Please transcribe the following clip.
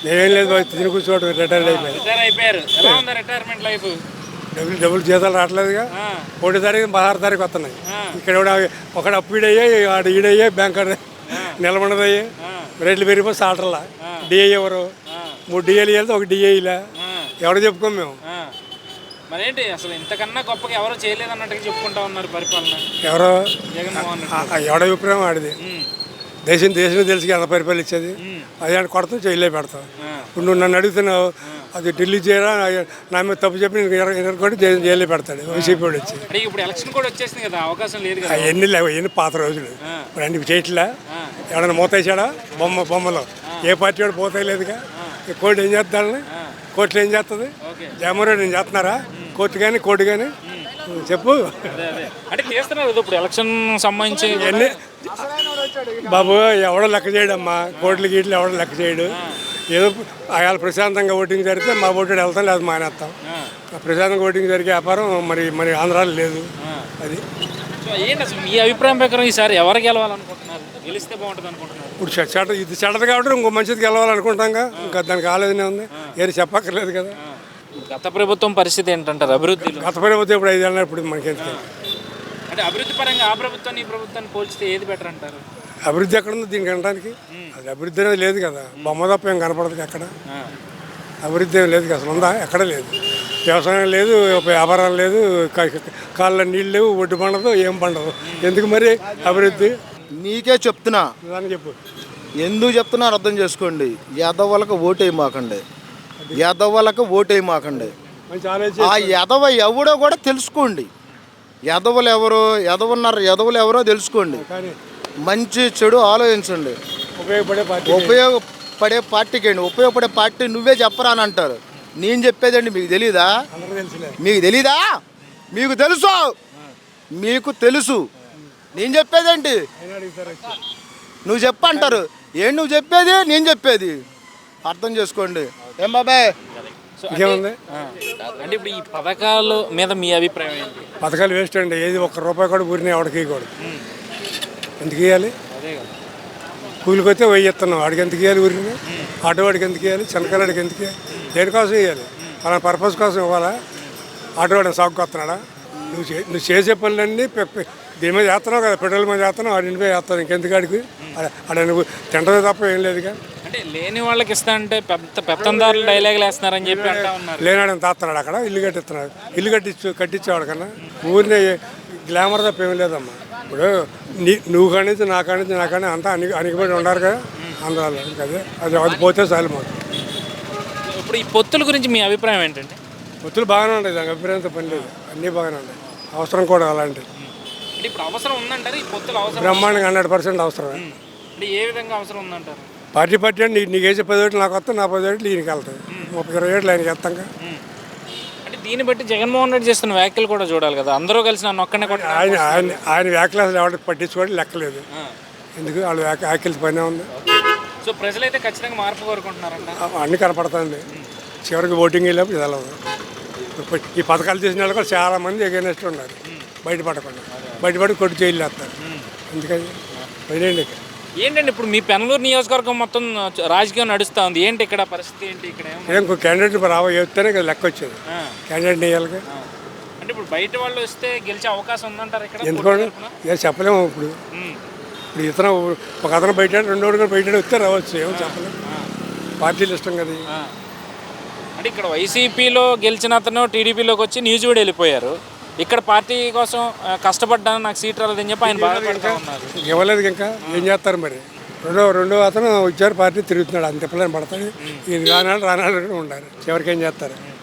నేనేం లేదు బాయ్, తిని కూర్చోవడం రిటైర్డ్ అయిపోయి. రిటైర్ అయిపోయారు. ఎలా ఉంది రిటైర్మెంట్ లైఫ్? డబ్బులు జీతాలు రావట్లేదుగా. 1 తారీఖు 16 తారీఖు వస్తున్నాయి. ఇక్కడ కూడా ఒకడు అప్పు ఈడయ్యే, ఆడు ఈడయ్యే, బ్యాంక్ నిలబడదయ్యే, రేట్లు పెరిగిపోయి సాటర్లా డిఏ ఎవరు 3 డిఏలు వెళ్తే ఒక డిఏలా ఎవడో చెప్పుకోం మేము. మరేంటి అసలు ఇంతకన్నా గొప్పగా ఎవరో చేయలేదు అన్నట్టుగా చెప్పుకుంటా ఉన్నారు పరిపాలన. ఎవరో జగన్మోహన్ రెడ్డి. ఎవడ అభిప్రాయం ఆడిది. దేశం తెలిసి ఎంత పరిపాలించేది అది అని కొడతాం, చేయలే పెడతాం. ఇప్పుడు నువ్వు నన్ను అడుగుతున్నావు, అది ఢిల్లీ చేయరా, నా మీద తప్పు చెప్పి నేను ఎనర్కొట్టి జైల్లో పెడతాడు వైసీపీ వాడు వచ్చి. ఇప్పుడు ఎలక్షన్ కూడా వచ్చేసింది కదా, అవకాశం లేదు కదా. అవన్నీ లేవు, అవన్నీ పాత రోజులు. ఇప్పుడు అన్ని చేయట్లా. ఎవడన్నా మూతేసాడా బొమ్మలో? ఏ పార్టీ వాడు పోతలేదుగా. కోర్టు ఏం చేస్తాడని, కోర్టులో ఏం చేస్తుంది? జగన్మోహన్ రెడ్డి నేను చేస్తున్నారా? కోర్టు కానీ కోర్టు కానీ చెప్పు. అంటే చేస్తున్నారు కదా ఇప్పుడు ఎలక్షన్ సంబంధించి ఇవన్నీ. బాబు ఎవడో లెక్క చేయడమ్మా, కోట్లు గీట్లు ఎవడో లెక్క చేయడు. ఏదో అయాల ప్రశాంతంగా ఓటింగ్ జరిగితే మా ఓటు వెళ్తాం, లేదు మానేస్తాం. ప్రశాంతంగా ఓటింగ్ జరిగే వ్యాపారం మరి ఆంధ్రాలో లేదు. అది ఏంటి అసలు మీ అభిప్రాయం ప్రకారం ఈసారి ఎవరు గెలవాలనుకుంటున్నారు? గెలిస్తే బాగుంటుంది అనుకుంటున్నారు? ఇప్పుడు ఇది చెడ్డది కాబట్టి ఇంకో మంచిది గెలవాలనుకుంటాంగా. ఇంకా దానికి కాలేదనే ఉంది, ఏది చెప్పక్కర్లేదు కదా. గత ప్రభుత్వం పరిస్థితి ఏంటంటారు అభివృద్ధిలో? గత ప్రభుత్వం ఇప్పుడు 5 ఏళ్ళ ఇప్పుడు మనకేంటి అంటే అభివృద్ధి పరంగా ఆ ప్రభుత్వాన్ని ఈ ప్రభుత్వాన్ని పోల్చితే ఏది బెటర్ అంటారు? అభివృద్ధి ఎక్కడ ఉంది దీనికి అనడానికి? అది అభివృద్ధి అనేది లేదు కదా. బొమ్మ తప్ప ఏం కనపడదు ఎక్కడ. అభివృద్ధి ఏం లేదు అసలు, ఉందా? ఎక్కడ లేదు. వ్యవసాయం లేదు, వ్యాపారం లేదు, కాళ్ళ నీళ్ళు లేవు, ఒడ్డు పండదు, ఏం పండదు. ఎందుకు మరి అభివృద్ధి? నీకే చెప్తున్నా, దాన్ని చెప్పు. ఎందుకు చెప్తున్నారు అర్థం చేసుకోండి. యాదవ్వలకు ఓటేయమాకండి, యాదవ్వలకు ఓటేయమాకండి. మంచి ఆలోచన. ఆ యాదవ ఎవడో కూడా తెలుసుకోండి. యాదవులు ఎవరో, యాదవులు ఎవరో తెలుసుకోండి. కానీ మంచి చెడు ఆలోచించండి. ఉపయోగపడే పార్టీకి అండి. ఉపయోగపడే పార్టీ నువ్వే చెప్పరా అని అంటారు. నేను చెప్పేదండి మీకు తెలీదా? మీకు తెలీదా? మీకు తెలుసు, మీకు తెలుసు. నేను చెప్పేదేంటి? నువ్వు చెప్పంటారు. ఏం నువ్వు చెప్పేది, నేను చెప్పేది అర్థం చేసుకోండి. ఏం బాబాయ్? ఇంకేముంది? అంటే ఇప్పుడు ఈ పథకాల మీద మీ అభిప్రాయం ఏంటి? పథకాలు వేస్ట్ అండి. ఏది ₹1 కూడా ఊరిని ఎవడికి ఇవ్వకూడదు. ఎందుకు ఇవ్వాలి? అదే కదా. కూలికి వస్తే 1000 ఇస్తున్నాం, వాడికి ఎందుకు ఇవ్వాలి? ఊరిని ఆటో వాడికి ఎందుకు ఇవ్వాలి? చిన్నకాడికి ఎందుకు ఇవ్వాలి? దేనికోసం ఇవ్వాలి? అలా పర్పస్ కోసం ఇవ్వాలా? ఆటో వాడిని సాగుకు వస్తున్నాడా? నువ్వు చేసే పనులన్నీ దీని మీద చేస్తున్నావు కదా, పెట్రోల్ మీద చేస్తున్నావు, వాడి మీద చేస్తాను. ఇంకెందుకు ఆడికి? అక్కడ నువ్వు తింటదే తప్ప ఏం లేదుగా. అంటే లేని వాళ్ళకి ఇస్తా అంటే పెత్తందారులు డైలాగులు వేస్తున్నారని చెప్పి అంటా ఉన్నారు. లేనాడని తాస్తున్నాడు, అక్కడ ఇల్లు కట్టిస్తున్నాడు. ఇల్లు కట్టించేవాడు కన్నా ఊరిని గ్లామర్ తప్ప ఏం లేదమ్మా. ఇప్పుడు నువ్వు కానించి నా కానించి నా కానీ అంతా అణిగిపడి ఉన్నారు కదా ఆంధ్రాలో. అదే అది పోతే చాలు మాకు. ఇప్పుడు ఈ పొత్తుల గురించి మీ అభిప్రాయం ఏంటంటే? పొత్తులు బాగానే ఉంటాయి, దానికి అభిప్రాయంతో పని లేదు. అన్నీ బాగానే ఉన్నాయి. అవసరం కూడా అలాంటివి. అంటే ఇప్పుడు అవసరం ఉందంటారు ఈ పొత్తులు? అవసరం బ్రహ్మాండంగా 100% అవసరమే. అంటే ఏ విధంగా అవసరం ఉందంటారు? పార్టీ అంటే నీకు వేసే 10 ఓట్లు నాకు వస్తాయి, నా 10 ఓట్లు ఈయనకి వెళ్తాయి, 30-20 ఓట్లు ఆయనకి వేస్తాం. అంటే దీన్ని బట్టి జగన్మోహన్ రెడ్డి చేస్తున్న వ్యాఖ్యలు కూడా చూడాలి కదా. అందరూ కలిసి నన్ను ఒక్కనే కూడా ఆయన వ్యాఖ్యలు ఎవరికి పట్టించుకోవడం లెక్కలేదు. ఎందుకు వాళ్ళ వ్యాఖ్యలు పనే ఉంది. సో ప్రజలైతే ఖచ్చితంగా మార్పు కోరుకుంటున్నారంట. అన్నీ కనపడుతుంది. చివరికి ఓటింగ్ వెళ్ళినప్పుడు ఇది ఎలా ఉంది. ఈ పథకాలు చేసిన వాళ్ళు కూడా చాలామంది ఎగైనెస్ట్ ఉన్నారు. బయటపడి కొట్టు జైలు వేస్తారు. ఎందుకని వదిలేండి. ఏంటంటే ఇప్పుడు మీ పెనలూరు నియోజకవర్గం మొత్తం రాజకీయం నడుస్తూ ఉంది. ఏంటి ఇక్కడ పరిస్థితి ఏంటి? ఇక్కడ ఇంకో క్యాండిడేట్ వేస్తేనే కదా లెక్క వచ్చేది. క్యాండిడేట్ వేయాలి. అంటే ఇప్పుడు బయట వాళ్ళు వస్తే గెలిచే అవకాశం ఉందంటారు ఇక్కడ? ఎందుకంటే ఏం చెప్పలేము. ఇప్పుడు ఇతను ఒక అతను బయట 2 కూడా బయట వస్తే రావచ్చు, ఏమో చెప్పలేము. పార్టీలు ఇష్టం కదా. అంటే ఇక్కడ వైసీపీలో గెలిచిన అతను టీడీపీలోకి వచ్చి న్యూస్ కూడా వెళ్ళిపోయారు. ఇక్కడ పార్టీ కోసం కష్టపడ్డాను, నాకు సీట్ రాలేదని చెప్పి ఆయన బాధపడతా ఉన్నారు. ఇవ్వలేదు ఇంకా ఏం చేస్తారు మరి. రెండో అతను వచ్చారు, పార్టీ తిరుగుతున్నాడు, అంత పిల్లని పడతాడు. ఇది రానాడు ఉండాలి. చివరికి ఏం చేస్తారు?